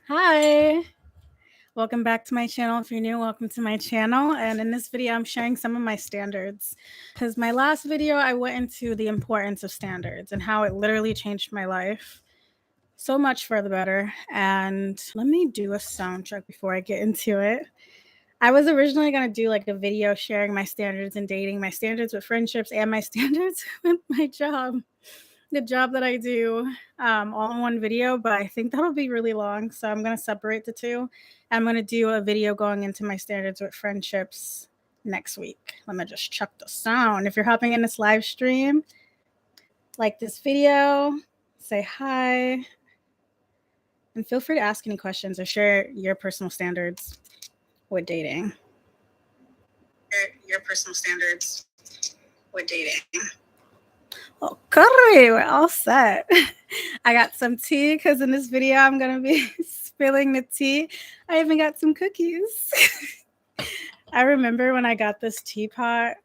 Hi, welcome back to my channel. If you're new, welcome to my channel. And in this video, I'm sharing some of my standards. Because my last video, I went into the importance of standards and how it literally changed my life so much for the better. And let me do a sound check before I get into it. I was originally going to do like a video sharing my standards in dating, my standards with friendships, and my standards with my job. The job that I do all in one video, but I think that'll be really long. So I'm going to separate the two. I'm going to do a video going into my standards with friendships next week. Let me just check the sound. If you're hopping in this live stream, like this video, say hi, and feel free to ask any questions or share your personal standards with dating. Your personal standards with dating. Okay, we're all set. I got some tea because in this video I'm going to be spilling the tea. I even got some cookies. I remember when I got this teapot,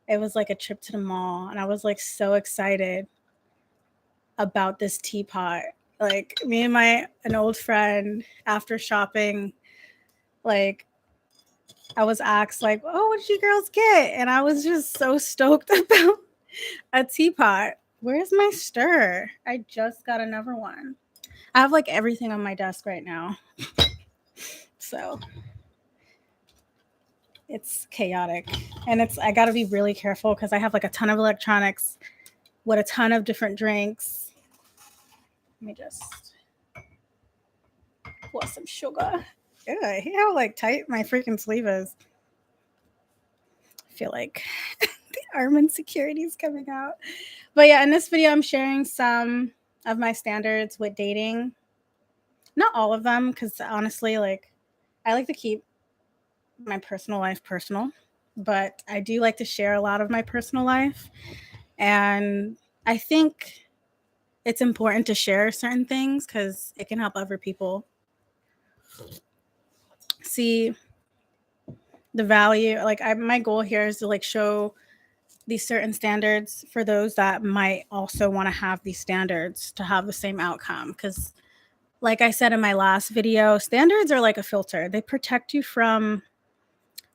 it was like a trip to the mall, and I was like so excited about this teapot. Like me and an old friend, after shopping, like I was asked like, "Oh, what did you girls get?" And I was just so stoked about a teapot. Where's my stir? I just got another one. I have like everything on my desk right now. So it's chaotic. And I gotta be really careful because I have like a ton of electronics with a ton of different drinks. Let me just pour some sugar. Ew, I hate how like tight my freaking sleeve is. I feel like the arm insecurity is coming out. But yeah, in this video, I'm sharing some of my standards with dating. Not all of them, because honestly, like, I like to keep my personal life personal, but I do like to share a lot of my personal life. And I think it's important to share certain things because it can help other people see the value. Like, my goal here is to like show these certain standards for those that might also want to have these standards to have the same outcome. Because like I said in my last video, standards are like a filter. They protect you from,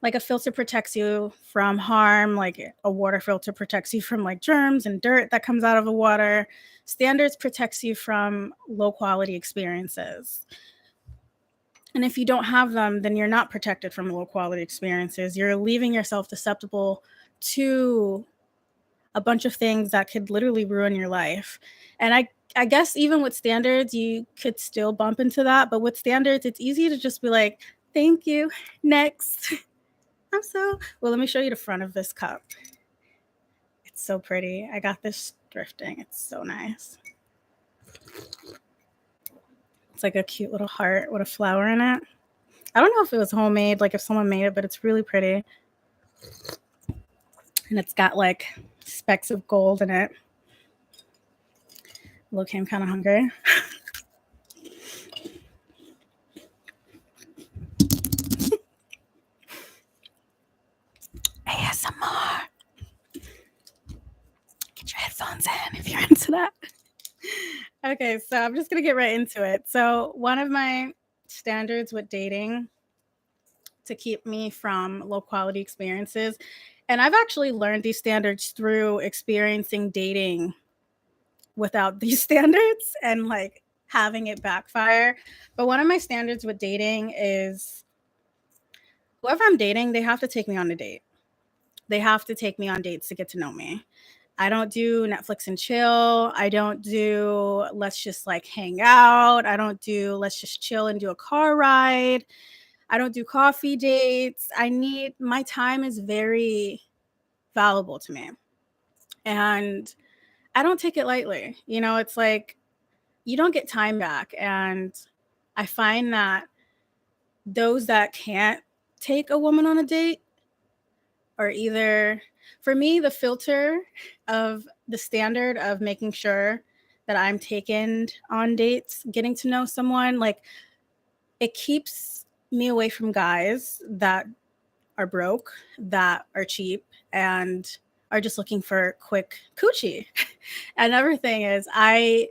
like a filter protects you from harm, like a water filter protects you from like germs and dirt that comes out of the water. Standards protects you from low quality experiences. And if you don't have them, then you're not protected from low quality experiences. You're leaving yourself susceptible to a bunch of things that could literally ruin your life. And I guess even with standards, you could still bump into that. But with standards, it's easy to just be like, thank you, next. Well, let me show you the front of this cup. It's so pretty. I got this thrifting. It's so nice. It's like a cute little heart with a flower in it. I don't know if it was homemade, like if someone made it, but it's really pretty. And it's got like specks of gold in it. Look, I'm kind of hungry. ASMR. Get your headphones in if you're into that. Okay, so I'm just going to get right into it. So one of my standards with dating to keep me from low quality experiences, and I've actually learned these standards through experiencing dating without these standards and like having it backfire. But one of my standards with dating is whoever I'm dating, they have to take me on a date. They have to take me on dates to get to know me. I don't do Netflix and chill. I don't do let's just like hang out. I don't do let's just chill and do a car ride. I don't do coffee dates. My time is very valuable to me. And I don't take it lightly. You know, it's like you don't get time back. And I find that those that can't take a woman on a date are either, for me, the filter of the standard of making sure that I'm taken on dates, getting to know someone, like it keeps me away from guys that are broke, that are cheap, and are just looking for quick coochie. Another thing is I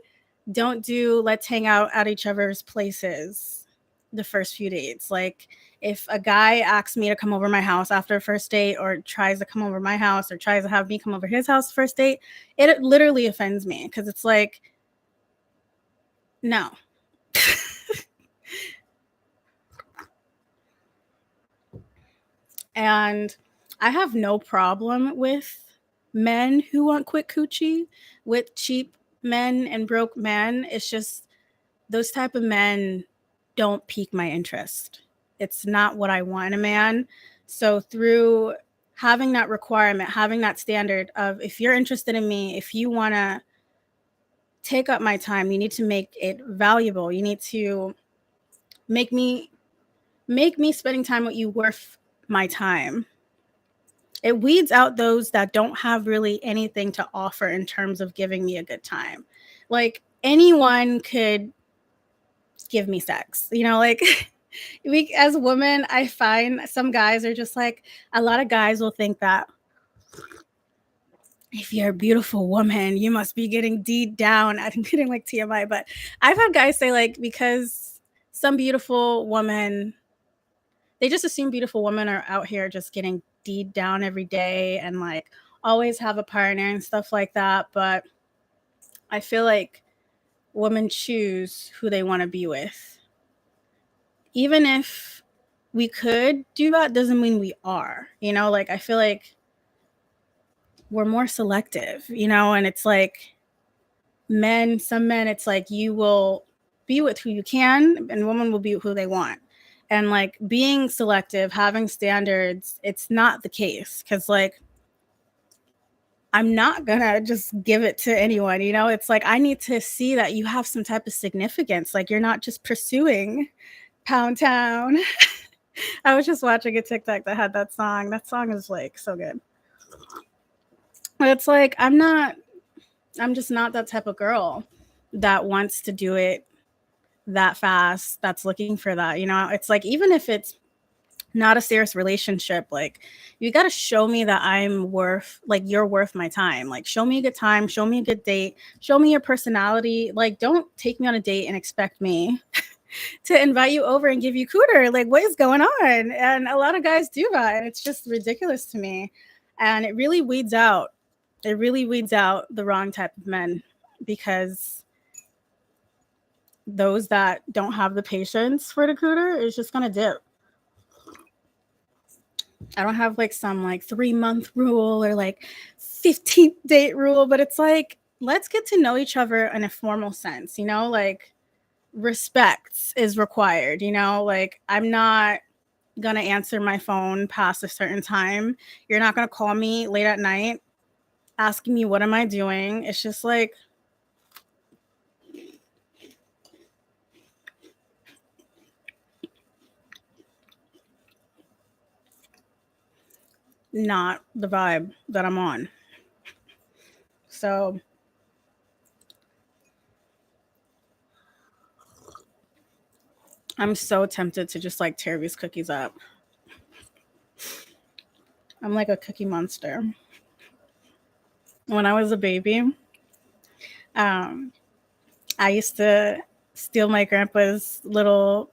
don't do let's hang out at each other's places the first few dates. Like if a guy asks me to come over my house after a first date, or tries to come over my house, or tries to have me come over his house first date, it literally offends me, because it's like, no. And I have no problem with men who want quick coochie, with cheap men and broke men. It's just those type of men don't pique my interest. It's not what I want in a man. So through having that requirement, having that standard of, if you're interested in me, if you want to take up my time, you need to make it valuable. You need to make me spending time with you worth my time. It weeds out those that don't have really anything to offer in terms of giving me a good time. Like anyone could give me sex, like we, as women, I find some guys are just like, a lot of guys will think that if you're a beautiful woman, you must be getting deed down. I'm getting like TMI, but I've had guys say, like, because some beautiful woman, they just assume beautiful women are out here just getting deed down every day and like always have a partner and stuff like that. But I feel like women choose who they want to be with. Even if we could do that, doesn't mean we are, like I feel like we're more selective, and it's like some men, it's like you will be with who you can, and women will be who they want. And like being selective, having standards, it's not the case, because like I'm not gonna just give it to anyone, it's like I need to see that you have some type of significance, like you're not just pursuing Pound Town. I was just watching a TikTok that had that song. That song is like so good. But it's like I'm just not that type of girl that wants to do it that fast, that's looking for that. It's like, even if it's not a serious relationship, like you got to show me that you're worth my time. Like show me a good time, show me a good date, show me your personality. Like don't take me on a date and expect me to invite you over and give you cooter. Like what is going on? And a lot of guys do that, and it's just ridiculous to me. And it really weeds out the wrong type of men, because those that don't have the patience for the cooter is just gonna dip. I don't have like some like 3-month rule or like 15th date rule, but it's like, let's get to know each other in a formal sense, like respect is required, like I'm not gonna answer my phone past a certain time. You're not gonna call me late at night asking me what am I doing. It's just like, not the vibe that I'm on. So I'm so tempted to just like tear these cookies up. I'm like a cookie monster. When I was a baby, I used to steal my grandpa's little,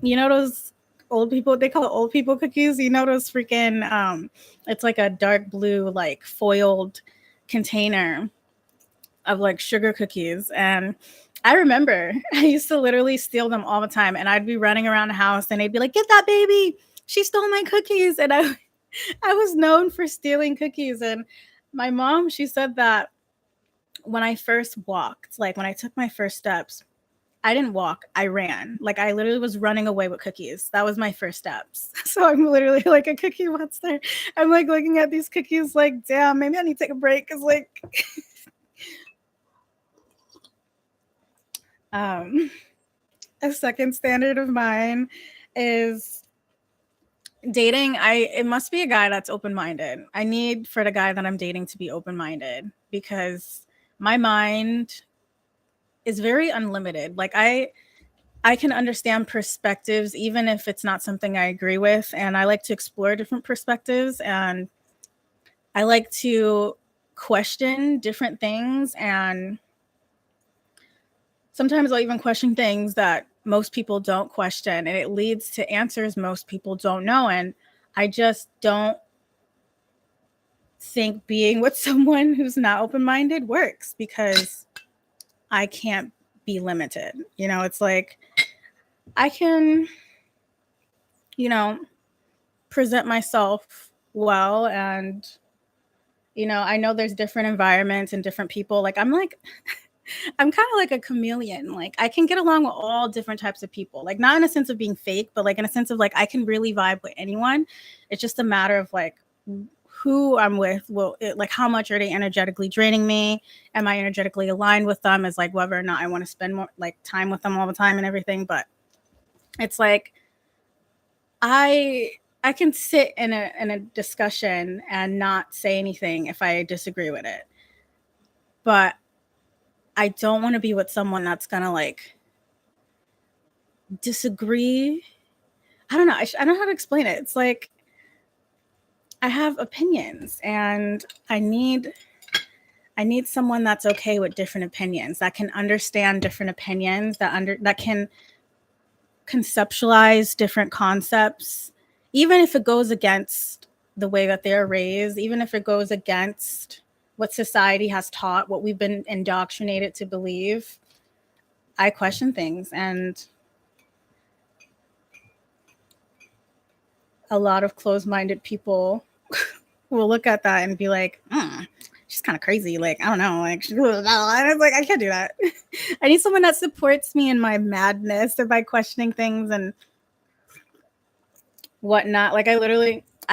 those old people, they call it old people cookies. Those freaking, it's like a dark blue, like foiled container of like sugar cookies. And I remember I used to literally steal them all the time. And I'd be running around the house and they'd be like, get that baby. She stole my cookies. And I was known for stealing cookies. And my mom, she said that when I first walked, like when I took my first steps, I didn't walk, I ran. Like I literally was running away with cookies. That was my first steps. So I'm literally like a cookie monster. I'm like looking at these cookies like, damn, maybe I need to take a break. Cause like a second standard of mine is dating. It must be a guy that's open-minded. I need for the guy that I'm dating to be open-minded, because my mind is very unlimited. Like I can understand perspectives even if it's not something I agree with, and I like to explore different perspectives, and I like to question different things. And sometimes I'll even question things that most people don't question, and it leads to answers most people don't know. And I just don't think being with someone who's not open-minded works, because I can't be limited. You know, it's like I can, you know, present myself well, and I know there's different environments and different people. Like I'm kind of like a chameleon. Like I can get along with all different types of people. Like not in a sense of being fake, but like in a sense of like I can really vibe with anyone. It's just a matter of like who I'm with. Like how much are they energetically draining me? Am I energetically aligned with them? Is like whether or not I want to spend more like time with them all the time and everything. But it's like I can sit in a discussion and not say anything if I disagree with it. But I don't want to be with someone that's gonna like disagree. I don't know. I don't know how to explain it. It's like I have opinions, and I need someone that's okay with different opinions, that can understand different opinions, that can conceptualize different concepts, even if it goes against the way that they're raised, even if it goes against what society has taught, what we've been indoctrinated to believe. I question things, and a lot of closed-minded people will look at that and be like, she's kind of crazy. Like, I don't know. Like, and it's like, I can't do that. I need someone that supports me in my madness and by questioning things and whatnot. Like, I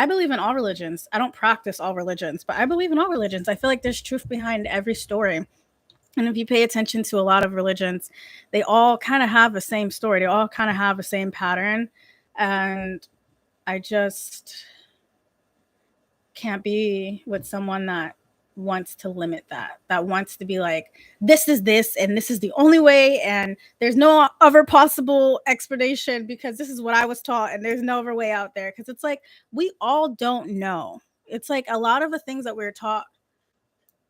believe in all religions. I don't practice all religions, but I believe in all religions. I feel like there's truth behind every story. And if you pay attention to a lot of religions, they all kind of have the same story. They all kind of have the same pattern. And I just can't be with someone that wants to limit that wants to be like, this is this, and this is the only way, and there's no other possible explanation because this is what I was taught, and there's no other way out there. Because it's like, we all don't know. It's like a lot of the things that we're taught,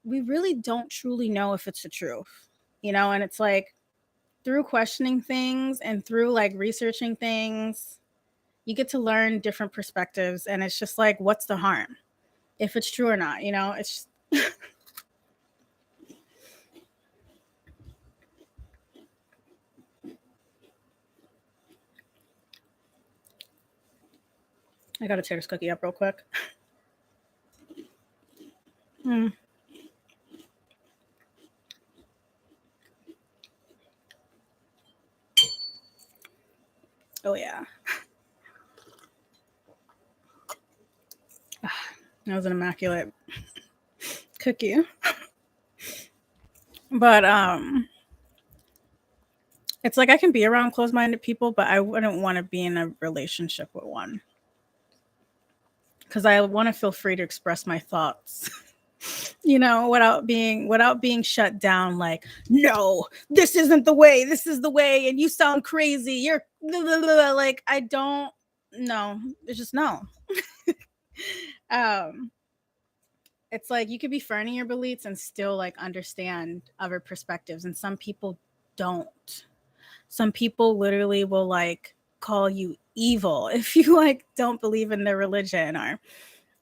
we really don't truly know if it's the truth, and it's like through questioning things and through like researching things, you get to learn different perspectives, and it's just like, what's the harm if it's true or not? It's just I gotta tear this cookie up real quick. Oh yeah. That was an immaculate cookie. But it's like I can be around closed-minded people, but I wouldn't want to be in a relationship with one, because I want to feel free to express my thoughts. Without being shut down. Like, no, this isn't the way. This is the way, and you sound crazy. You're blah, blah, blah. Like, I don't know. It's just no. It's like you could be firm in your beliefs and still like understand other perspectives, and some people don't. Some people literally will like call you evil if you like don't believe in their religion, or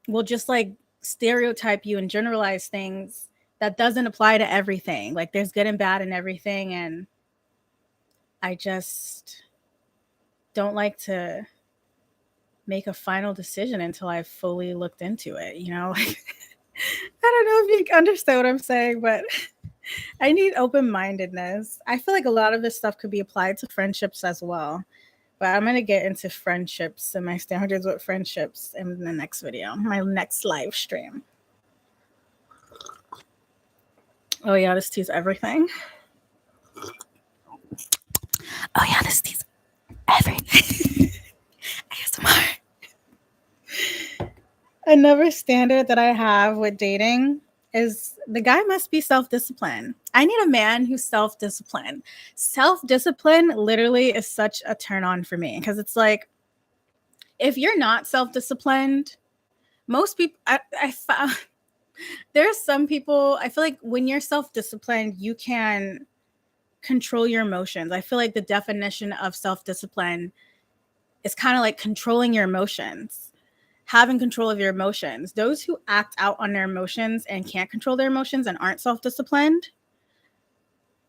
will just like stereotype you and generalize things that doesn't apply to everything. Like there's good and bad in everything, and I just don't like to make a final decision until I've fully looked into it, like I don't know if you understand what I'm saying, but I need open-mindedness. I feel like a lot of this stuff could be applied to friendships as well, but I'm going to get into friendships and my standards with friendships in the next video, my next live stream. Oh yeah, this tea's everything. Oh yeah, this tea's everything. ASMR. Another standard that I have with dating is the guy must be self-disciplined. I need a man who's self-disciplined. Self-discipline literally is such a turn on for me, because it's like, if you're not self-disciplined, most people, I found, there's some people, I feel like when you're self-disciplined, you can control your emotions. I feel like the definition of self-discipline is kind of like controlling your emotions, having control of your emotions. Those who act out on their emotions and can't control their emotions and aren't self-disciplined,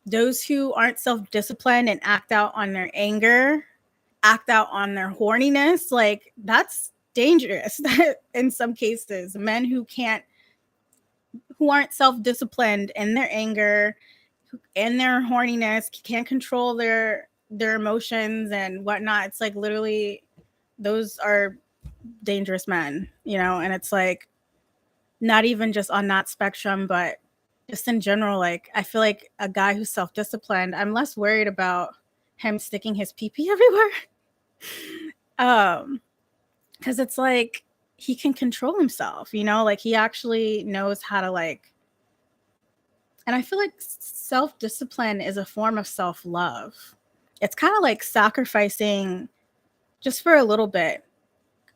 those who aren't self-disciplined and act out on their anger, act out on their horniness, like that's dangerous in some cases. Men who aren't self-disciplined in their anger and their horniness, can't control their emotions and whatnot. It's like literally those are dangerous men, and it's like not even just on that spectrum, but just in general. Like I feel like a guy who's self-disciplined, I'm less worried about him sticking his pee-pee everywhere. Because it's like he can control himself, like he actually knows how to like. And I feel like self-discipline is a form of self-love. It's kind of like sacrificing just for a little bit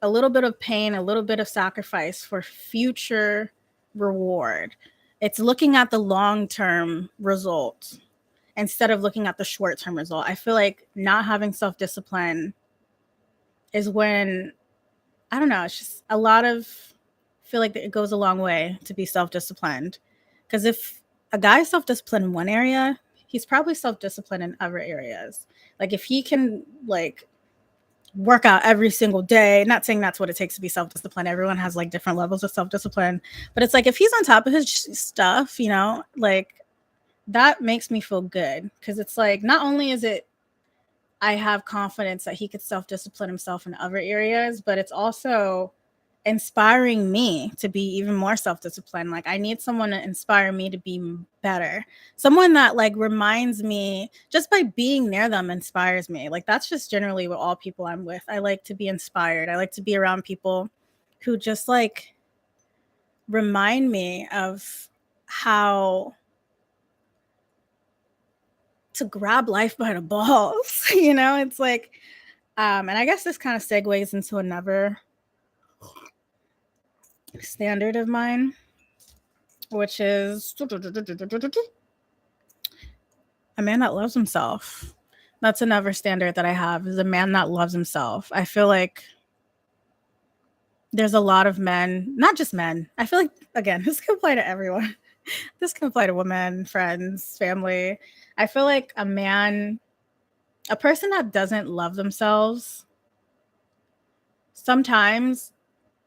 of pain, a little bit of sacrifice for future reward. It's looking at the long-term result instead of looking at the short-term result. I feel like not having self-discipline is when, I don't know, it's just I feel like it goes a long way to be self-disciplined. Because if a guy's self-disciplined in one area, he's probably self-disciplined in other areas. Like if he can like work out every single day, not saying that's what it takes to be self-disciplined. Everyone has like different levels of self-discipline, but it's like if he's on top of his stuff, like that makes me feel good. Because it's like not only is it I have confidence that he could self-discipline himself in other areas, but it's also inspiring me to be even more self-disciplined. Like I need someone to inspire me to be better. Someone that like reminds me, just by being near them inspires me. Like that's just generally what all people I'm with. I like to be inspired. I like to be around people who just like remind me of how to grab life by the balls. It's like and I guess this kind of segues into another standard of mine, which is a man that loves himself. That's another standard that I have, is a man that loves himself. I feel like there's a lot of men, not just men. I feel like, again, this can apply to everyone. This can apply to women, friends, family. I feel like a person that doesn't love themselves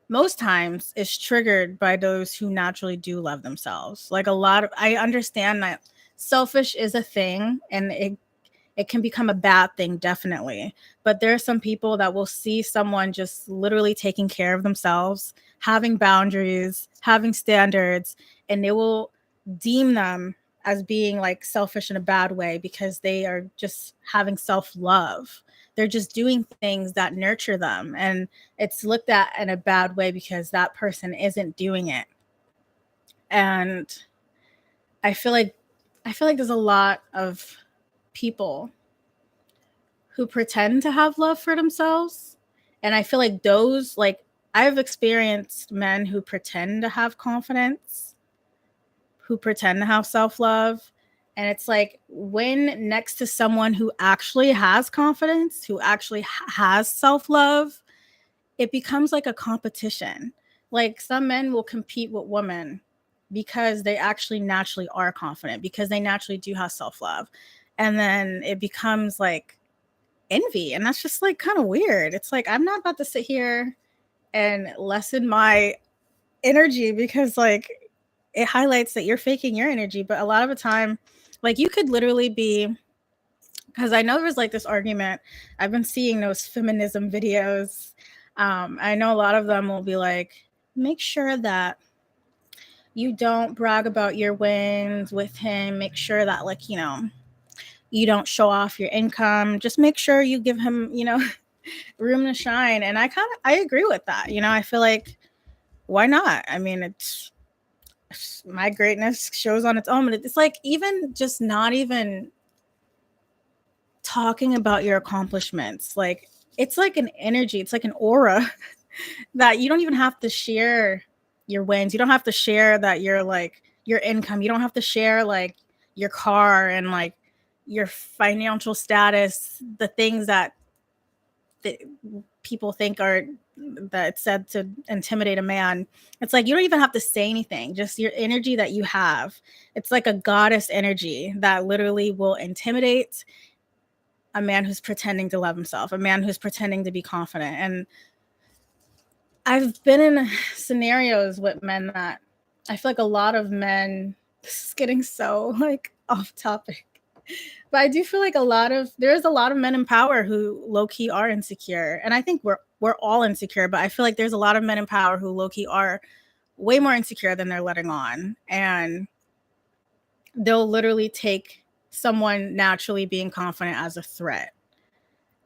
most times is triggered by those who naturally do love themselves. Like I understand that selfish is a thing and it can become a bad thing, definitely. But there are some people that will see someone just literally taking care of themselves, having boundaries, having standards, and they will deem them as being like selfish in a bad way because they are just having self-love. They're just doing things that nurture them. And it's looked at in a bad way because that person isn't doing it. And I feel like there's a lot of people who pretend to have love for themselves. And I feel like those, like I've experienced men who pretend to have confidence, who pretend to have self-love. And it's like when next to someone who actually has confidence, who actually has self-love, it becomes like a competition. Like some men will compete with women because they actually naturally are confident, because they naturally do have self-love. And then it becomes like envy. And that's just like kind of weird. It's like, I'm not about to sit here and lessen my energy because like it highlights that you're faking your energy. But a lot of the time, like you could literally be, because I know there's like this argument. I've been seeing those feminism videos. I know a lot of them will be like, make sure that you don't brag about your wins with him. Make sure that like, you don't show off your income. Just make sure you give him, room to shine. And I agree with that. I feel like, why not? I mean, it's my greatness shows on its own, but it's like even just not even talking about your accomplishments. Like it's like an energy, it's like an aura that you don't even have to share your wins. You don't have to share that you're like your income. You don't have to share like your car and like your financial status, the things that people think are that it's said to intimidate a man. It's like you don't even have to say anything, just your energy that you have. It's like a goddess energy that literally will intimidate a man who's pretending to love himself, a man who's pretending to be confident. And I've been in scenarios with men that I feel like a lot of men, this is getting so like off topic, but I do feel like there's a lot of men in power who low-key are insecure. And I think we're all insecure, but I feel like there's a lot of men in power who low-key are way more insecure than they're letting on. And they'll literally take someone naturally being confident as a threat.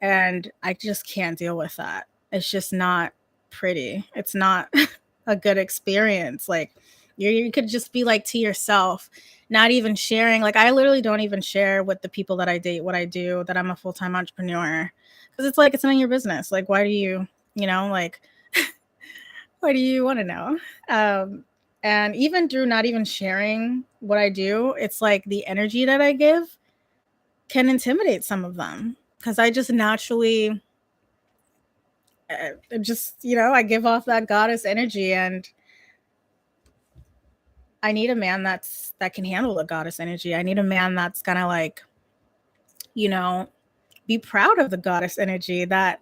And I just can't deal with that. It's just not pretty. It's not a good experience. Like you could just be like to yourself, not even sharing. Like I literally don't even share with the people that I date what I do, that I'm a full-time entrepreneur. Because it's like it's none of your business. Like why do you, like why do you want to know? And even through not even sharing what I do, it's like the energy that I give can intimidate some of them. Because I just naturally I give off that goddess energy, and I need a man that can handle the goddess energy. I need a man that's gonna like, be proud of the goddess energy. That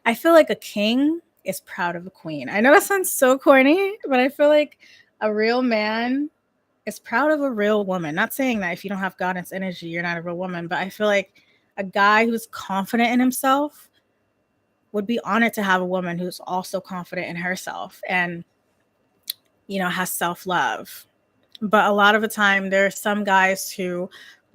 I feel like a king is proud of a queen. I know that sounds so corny, but I feel like a real man is proud of a real woman. Not saying that if you don't have goddess energy, you're not a real woman, but I feel like a guy who's confident in himself would be honored to have a woman who's also confident in herself and, has self-love. But a lot of the time, there are some guys who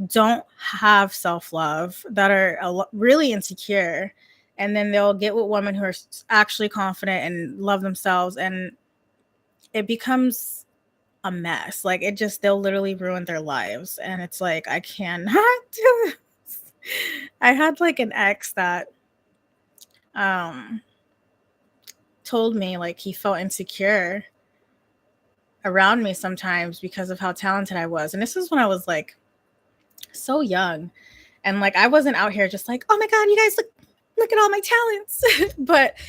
don't have self-love, that are really insecure, and then they'll get with women who are actually confident and love themselves, and it becomes a mess. Like they'll literally ruin their lives. And it's like, I cannot do this. I had like an ex that told me like he felt insecure around me sometimes because of how talented I was. And this is when I was like so young, and like I wasn't out here just like, oh my god, you guys look at all my talents.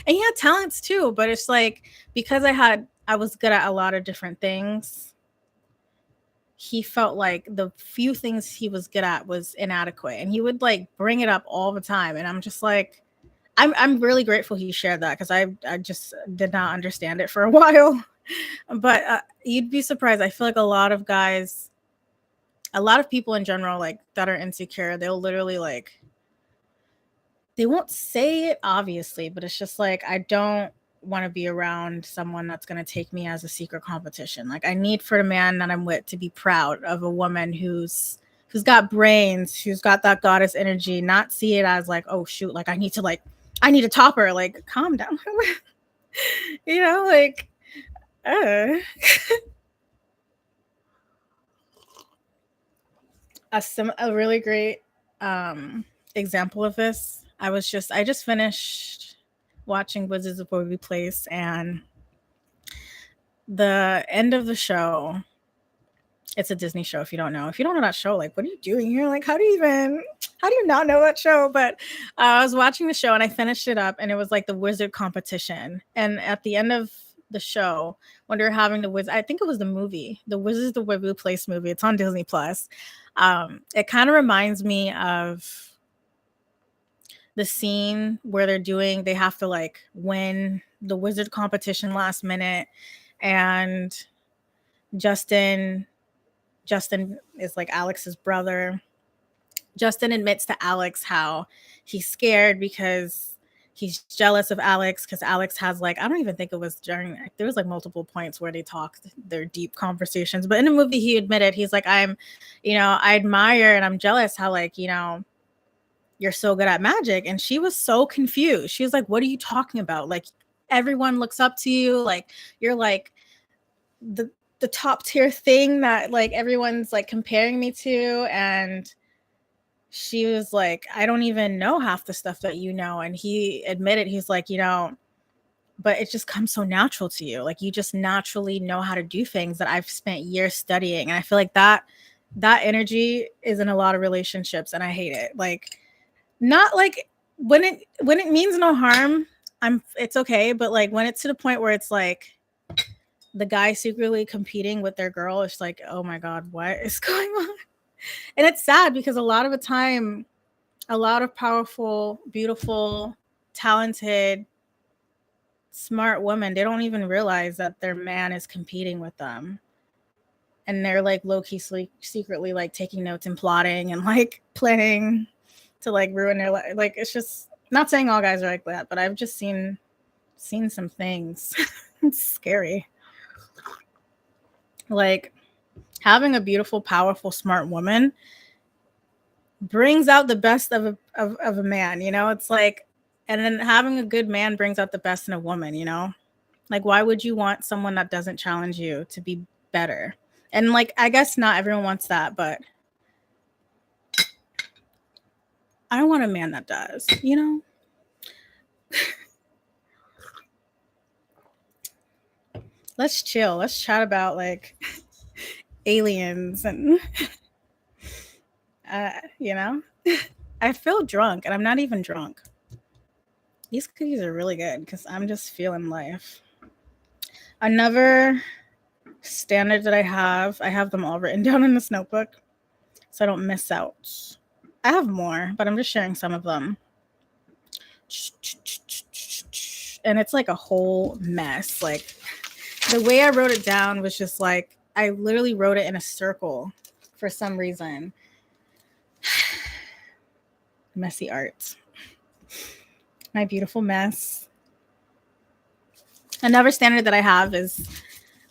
And he had talents too, but it's like because I was good at a lot of different things, he felt like the few things he was good at was inadequate, and he would like bring it up all the time. And I'm just like, I'm really grateful he shared that, because I just did not understand it for a while. But you'd be surprised. I feel like a lot of guys, a lot of people in general, like that are insecure, they'll literally like, they won't say it obviously, but it's just like, I don't want to be around someone that's going to take me as a secret competition. Like I need for the man that I'm with to be proud of a woman who's got brains, who's got that goddess energy, not see it as like, oh shoot, like I need to top her. Like calm down. Like a really great example of this. I just finished watching Wizards of Waverly Place, and the end of the show, it's a Disney show. If you don't know that show, like what are you doing here? Like how do you not know that show? But I was watching the show and I finished it up, and it was like the wizard competition. And at the end of the show, when they're having I think it was the movie, the Wizards of the Waverly Place movie, it's on Disney Plus. It kind of reminds me of the scene where they have to like win the wizard competition last minute, and Justin is like Alex's brother. Justin admits to Alex how he's scared because he's jealous of Alex, because Alex has like, I don't even think it was there was like multiple points where they talked their deep conversations. But in the movie, he admitted, he's like, I admire and I'm jealous how like, you're so good at magic. And she was so confused. She was like, what are you talking about? Like everyone looks up to you. Like you're like the top tier thing that like everyone's like comparing me to. And she was like, I don't even know half the stuff that you know. And he admitted, he's like, but it just comes so natural to you. Like you just naturally know how to do things that I've spent years studying. And I feel like that that energy is in a lot of relationships, and I hate it. Like, not like when it means no harm, it's okay, but like when it's to the point where it's like the guy secretly competing with their girl, it's like, oh my god, what is going on? And it's sad because a lot of the time, a lot of powerful, beautiful, talented, smart women, they don't even realize that their man is competing with them. And they're like low-key secretly like taking notes and plotting and like planning to like ruin their life. Like, it's just, not saying all guys are like that, but I've just seen some things. It's scary. Like, having a beautiful, powerful, smart woman brings out the best of a man, you know? It's like, and then having a good man brings out the best in a woman, you know? Like, why would you want someone that doesn't challenge you to be better? And like, I guess not everyone wants that, but I want a man that does, you know? Let's chill. Let's chat about like aliens and, you know? I feel drunk and I'm not even drunk. These cookies are really good because I'm just feeling life. Another standard that I have them all written down in this notebook so I don't miss out. I have more, but I'm just sharing some of them. And it's like a whole mess. Like, the way I wrote it down was just like, I literally wrote it in a circle for some reason. Messy art. My beautiful mess. Another standard that I have is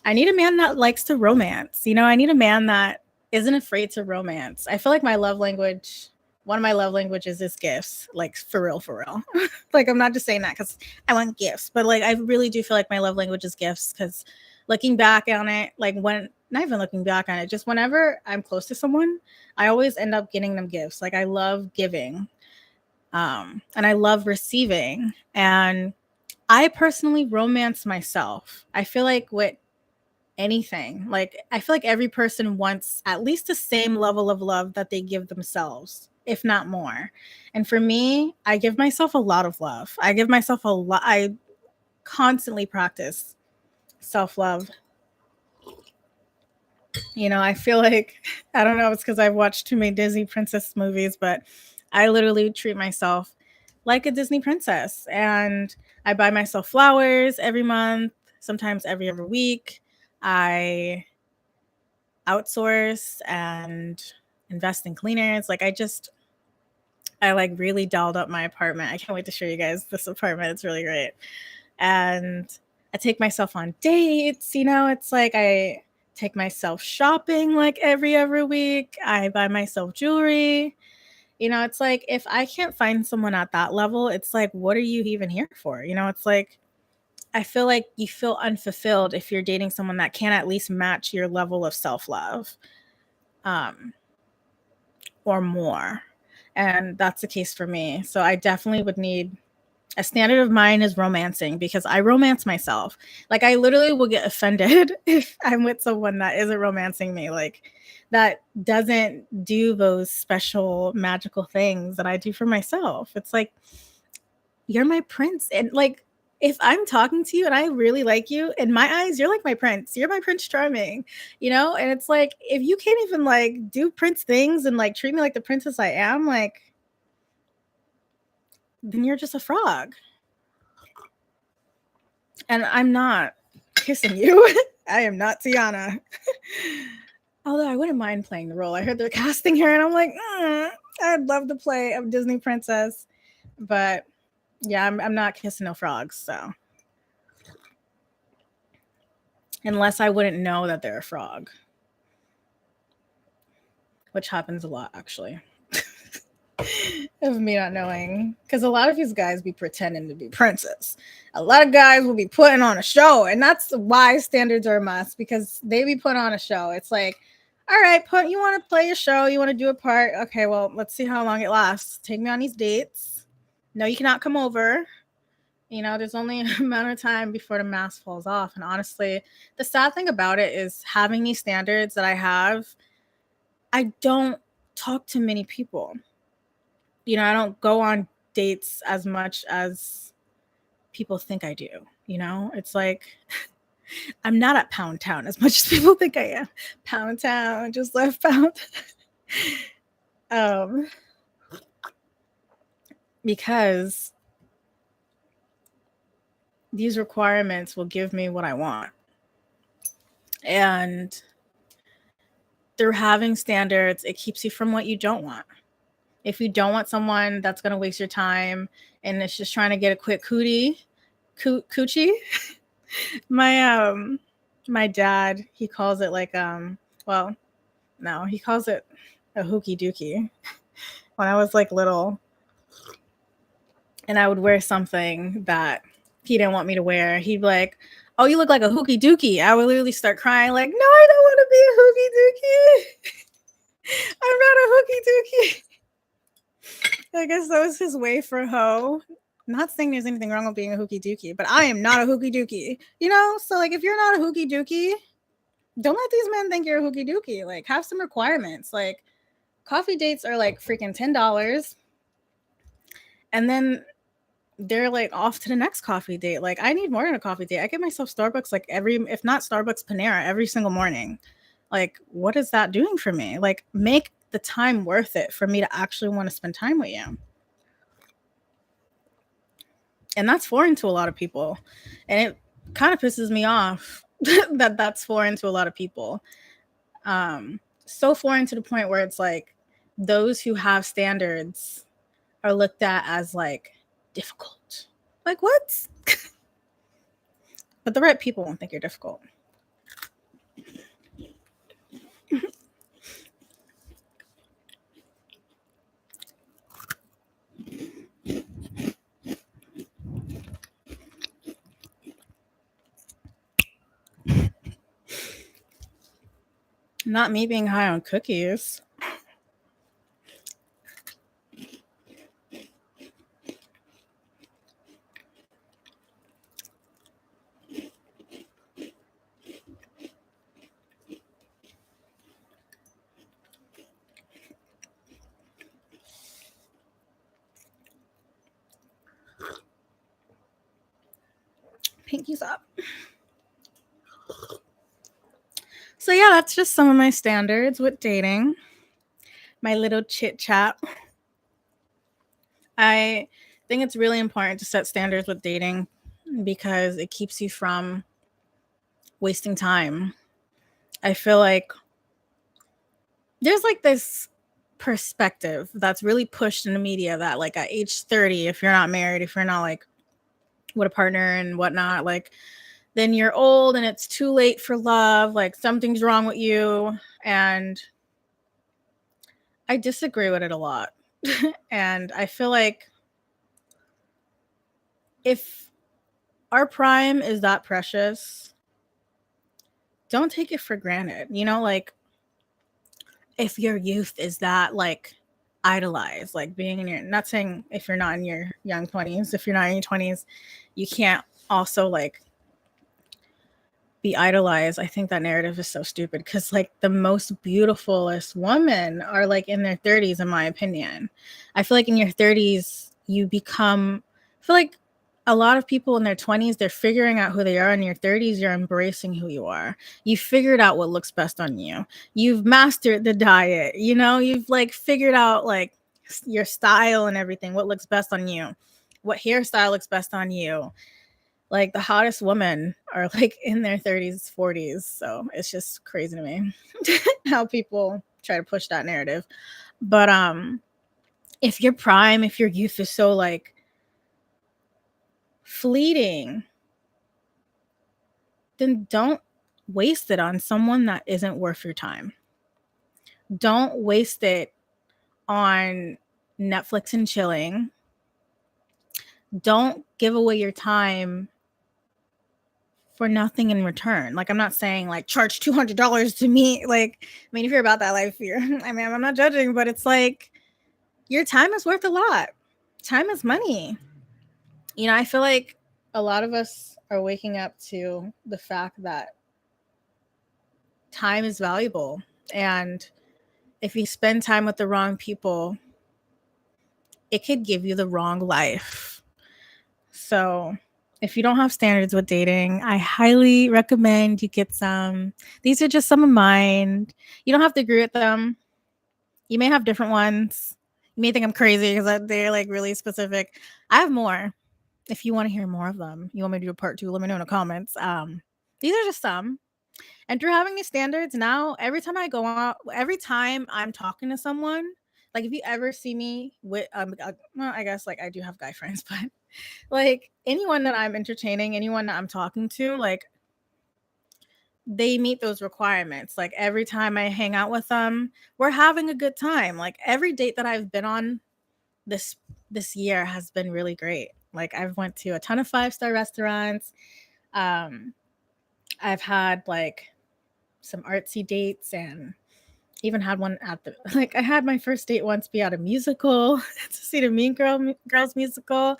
I need a man that likes to romance. You know, I need a man that isn't afraid to romance. I feel like my love language, one of my love languages is gifts. Like, for real, for real. Like, I'm not just saying that because I want gifts, but like, I really do feel like my love language is gifts, because looking back on it, like, when, not even looking back on it, just whenever I'm close to someone, I always end up getting them gifts. Like, I love giving, and I love receiving. And I personally romance myself. I feel like with anything, like, I feel like every person wants at least the same level of love that they give themselves, if not more. And for me, I give myself a lot of love. I give myself a lot. I constantly practice self-love. You know, I feel like, I don't know, it's because I've watched too many Disney princess movies, but I literally treat myself like a Disney princess. And I buy myself flowers every month, sometimes every other week. I outsource and invest in cleaners. Like, I like really dolled up my apartment. I can't wait to show you guys this apartment. It's really great. And I take myself on dates. You know, it's like I take myself shopping like every other week. I buy myself jewelry. You know, it's like, if I can't find someone at that level, it's like, what are you even here for? You know, it's like, I feel like you feel unfulfilled if you're dating someone that can at least match your level of self-love, or more. And that's the case for me. So I definitely would need, a standard of mine is romancing, because I romance myself. Like, I literally will get offended if I'm with someone that isn't romancing me, like, that doesn't do those special magical things that I do for myself. It's like, you're my prince. And like, if I'm talking to you and I really like you, in my eyes, you're like my prince. You're my Prince Charming, you know? And it's like, if you can't even like do prince things and like treat me like the princess I am, like, then you're just a frog. And I'm not kissing you. I am not Tiana. Although I wouldn't mind playing the role. I heard they're casting her and I'm like, I'd love to play a Disney princess. But yeah, I'm not kissing no frogs, so. Unless I wouldn't know that they're a frog. Which happens a lot, actually. Of me not knowing. Because a lot of these guys be pretending to be princes. A lot of guys will be putting on a show. And that's why standards are a must. Because they be putting on a show. It's like, all right, you want to play a show. You want to do a part. Okay, well, let's see how long it lasts. Take me on these dates. No, you cannot come over. You know, there's only a amount of time before the mask falls off. And honestly, the sad thing about it is having these standards that I have, I don't talk to many people. You know, I don't go on dates as much as people think I do. You know, it's like I'm not at Pound Town as much as people think I am. Pound Town, just left Pound. Because these requirements will give me what I want. And through having standards, it keeps you from what you don't want. If you don't want someone that's going to waste your time and it's just trying to get a quick coochie, my dad, he calls it like he calls it a hookie dookie. When I was like little and I would wear something that he didn't want me to wear, he'd be like, "Oh, you look like a hookie dookie." I would literally start crying like, "No, I don't want to be a hookie dookie. I'm not a hookie dookie." I guess that was his way for hoe. Not saying there's anything wrong with being a hookie dookie, but I am not a hookie dookie. You know? So like if you're not a hookie dookie, don't let these men think you're a hookie dookie. Like have some requirements. Like coffee dates are like freaking $10. And then they're like off to the next coffee date. Like I need more than a coffee date. I get myself Starbucks like if not Starbucks, Panera every single morning. Like what is that doing for me? Like make the time worth it for me to actually want to spend time with you. And that's foreign to a lot of people. And it kind of pisses me off that that's foreign to a lot of people. So foreign to the point where it's like those who have standards are looked at as like difficult. Like what? But the right people won't think you're difficult. Not me being high on cookies. Pinkies up. So yeah, that's just some of my standards with dating. My little chit chat. I think it's really important to set standards with dating because it keeps you from wasting time. I feel like there's like this perspective that's really pushed in the media that like at age 30, if you're not married, if you're not like with a partner and whatnot, like then you're old and it's too late for love, like something's wrong with you. And I disagree with it a lot. And I feel like if our prime is that precious, don't take it for granted. You know, like if your youth is that like idolized, like being in your, not saying if you're not in your young 20s, if you're not in your 20s, you can't also like be idolized. I think that narrative is so stupid because like the most beautifulest women are like in their 30s, in my opinion. I feel like in your 30s, you become, I feel like a lot of people in their 20s, they're figuring out who they are. In your 30s, you're embracing who you are. You figured out what looks best on you. You've mastered the diet. You know, you've like figured out like your style and everything, what looks best on you, what hairstyle looks best on you. Like the hottest women are like in their 30s, 40s. So it's just crazy to me how people try to push that narrative. But if your prime, if your youth is so like fleeting, then don't waste it on someone that isn't worth your time. Don't waste it on Netflix and chilling. Don't give away your time for nothing in return. Like, I'm not saying like charge $200 to me. Like, I mean, if you're about that life, I mean, I'm not judging, but it's like your time is worth a lot. Time is money. You know, I feel like a lot of us are waking up to the fact that time is valuable. And if you spend time with the wrong people, it could give you the wrong life. So if you don't have standards with dating, I highly recommend you get some. These are just some of mine. You don't have to agree with them. You may have different ones. You may think I'm crazy because they're like really specific. I have more. If you want to hear more of them, you want me to do a part 2, let me know in the comments. These are just some. And through having these standards now, every time I go out, every time I'm talking to someone, like if you ever see me with, well, I guess like I do have guy friends, but like anyone that I'm entertaining, anyone that I'm talking to, like they meet those requirements. Like every time I hang out with them, we're having a good time. Like every date that I've been on this year has been really great. Like I've went to a ton of 5-star restaurants. I've had like some artsy dates and even had one at the like I had my first date once be at a musical to see the Girls musical.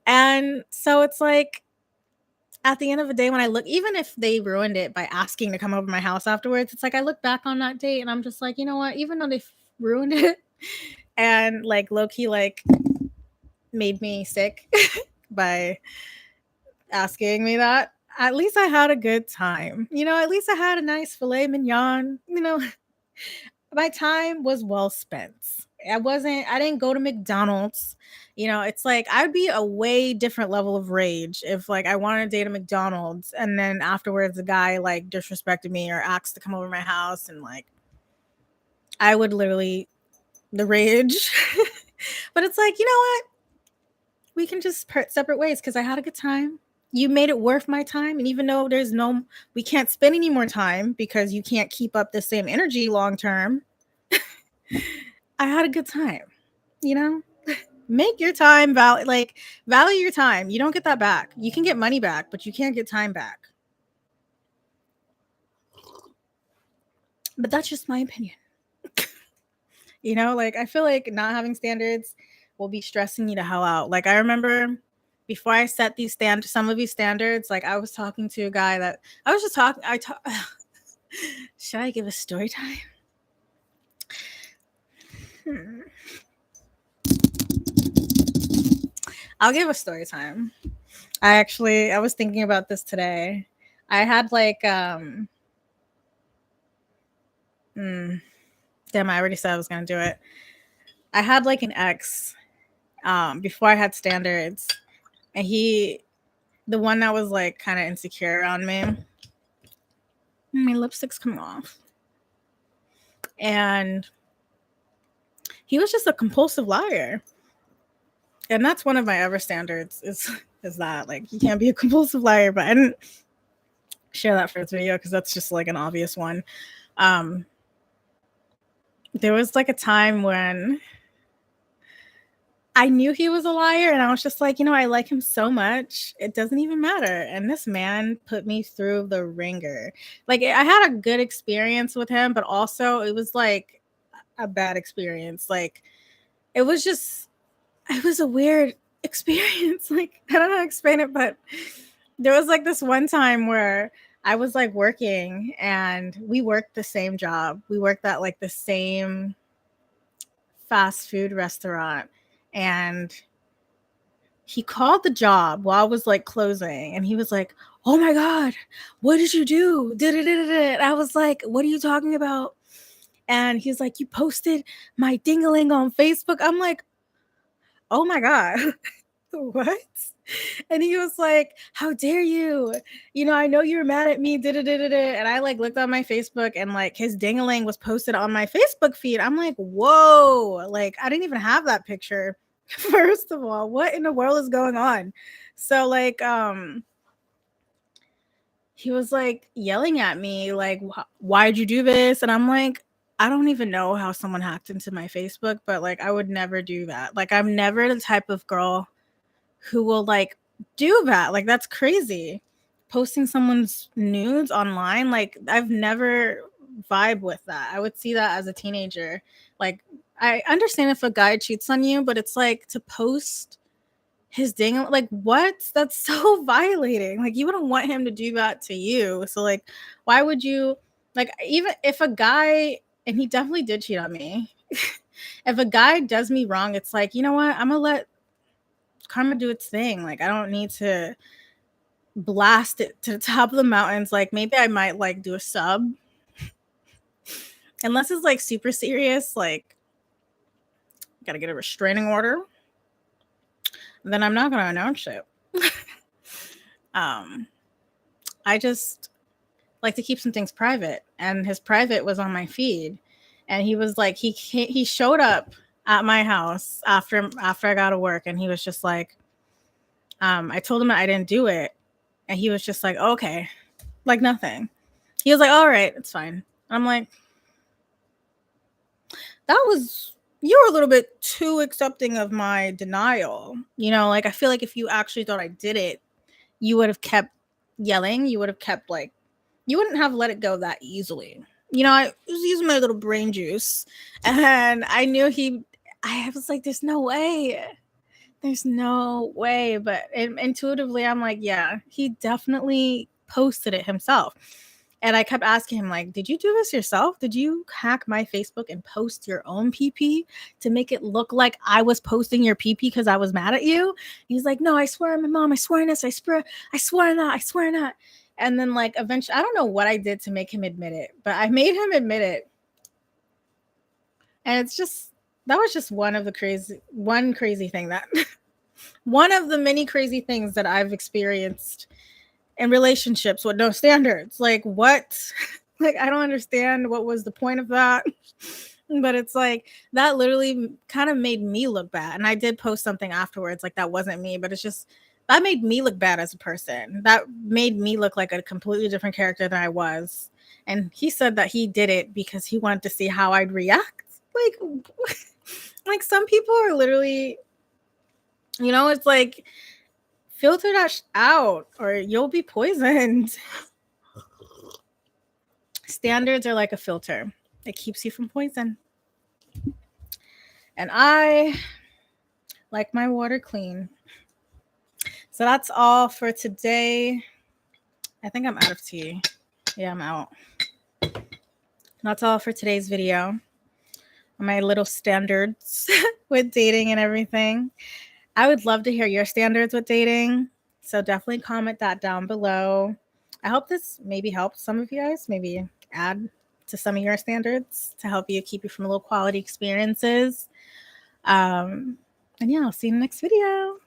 And so it's like at the end of the day, when I look, even if they ruined it by asking to come over to my house afterwards, it's like I look back on that date and I'm just like, you know what, even though they ruined it and like low-key like made me sick by asking me that, at least I had a good time. You know, at least I had a nice filet mignon. You know, my time was well spent. I didn't go to McDonald's. You know, it's like I'd be a way different level of rage if like I wanted to date a McDonald's and then afterwards the guy like disrespected me or asked to come over to my house, and like I would literally the rage. But it's like, you know what? We can just part separate ways because I had a good time. You made it worth my time. And even though we can't spend any more time because you can't keep up the same energy long term, I had a good time, you know? Make your time value your time. You don't get that back. You can get money back, but you can't get time back. But that's just my opinion. You know, like I feel like not having standards will be stressing you the hell out. Like I remember before I set some of these standards, like I was talking to a guy that I was just talking. Should I give a story time? I'll give a story time. I was thinking about this today. I had like damn, I already said I was gonna do it. I had like an ex before I had standards, and the one that was like kind of insecure around me. My lipstick's coming off. And he was just a compulsive liar. And that's one of my ever standards is that like you can't be a compulsive liar, but I didn't share that for this video because that's just like an obvious one. There was like a time when I knew he was a liar and I was just like, you know, I like him so much. It doesn't even matter. And this man put me through the ringer. Like I had a good experience with him, but also it was like a bad experience. Like it was a weird experience. Like I don't know how to explain it, but there was like this one time where I was like working and we worked the same job. We worked at like the same fast food restaurant, and he called the job while I was like closing, and he was like, "Oh my God, what did you do?" I was like, "What are you talking about?" And he's like, "You posted my ding-a-ling on Facebook." I'm like, "Oh my God." What? And he was like, "How dare you? You know, I know you're mad at me." And I like looked on my Facebook and like his ding-a-ling was posted on my Facebook feed. I'm like, whoa, like I didn't even have that picture. First of all, what in the world is going on? So like he was like yelling at me like, why'd you do this? And I'm like, I don't even know how someone hacked into my Facebook, but like I would never do that. Like I'm never the type of girl who will like do that. Like that's crazy. Posting someone's nudes online, like I've never vibe with that. I would see that as a teenager. Like I understand if a guy cheats on you, but it's like to post his ding, like what? That's so violating. Like you wouldn't want him to do that to you. So like why would you, like, even if a guy and he definitely did cheat on me. If a guy does me wrong, it's like, you know what? I'm gonna let karma do its thing. Like, I don't need to blast it to the top of the mountains. Like, maybe I might like do a sub, unless it's like super serious, like gotta get a restraining order, then I'm not gonna announce it. I just like to keep some things private, and his private was on my feed, and he was like, he showed up at my house after I got out of work, and he was just like, I told him that I didn't do it, and he was just like, okay, like nothing. He was like, all right, it's fine. I'm like, you were a little bit too accepting of my denial. You know, like, I feel like if you actually thought I did it, you would have kept yelling. You would have kept like, you wouldn't have let it go that easily. You know, I was using my little brain juice, and I knew I was like, there's no way. There's no way. But intuitively, I'm like, yeah, he definitely posted it himself. And I kept asking him, like, did you do this yourself? Did you hack my Facebook and post your own PP to make it look like I was posting your PP because I was mad at you? He's like, no, I swear on my mom. I swear on this. I swear not. I swear not. And then, like, eventually, I don't know what I did to make him admit it, but I made him admit it. And that was just one crazy thing that one of the many crazy things that I've experienced in relationships with no standards. Like, what? Like, I don't understand what was the point of that. But it's like, that literally kind of made me look bad. And I did post something afterwards, like, that wasn't me, but it's just, that made me look bad as a person. That made me look like a completely different character than I was. And he said that he did it because he wanted to see how I'd react. Like some people are literally, you know, it's like, filter that out or you'll be poisoned. Standards are like a filter. It keeps you from poison. And I like my water clean. So that's all for today. I think I'm out of tea. Yeah, I'm out. That's all for today's video. My little standards with dating and everything. I would love to hear your standards with dating. So definitely comment that down below. I hope this maybe helped some of you guys, maybe add to some of your standards to help you keep you from low quality experiences. And yeah, I'll see you in the next video.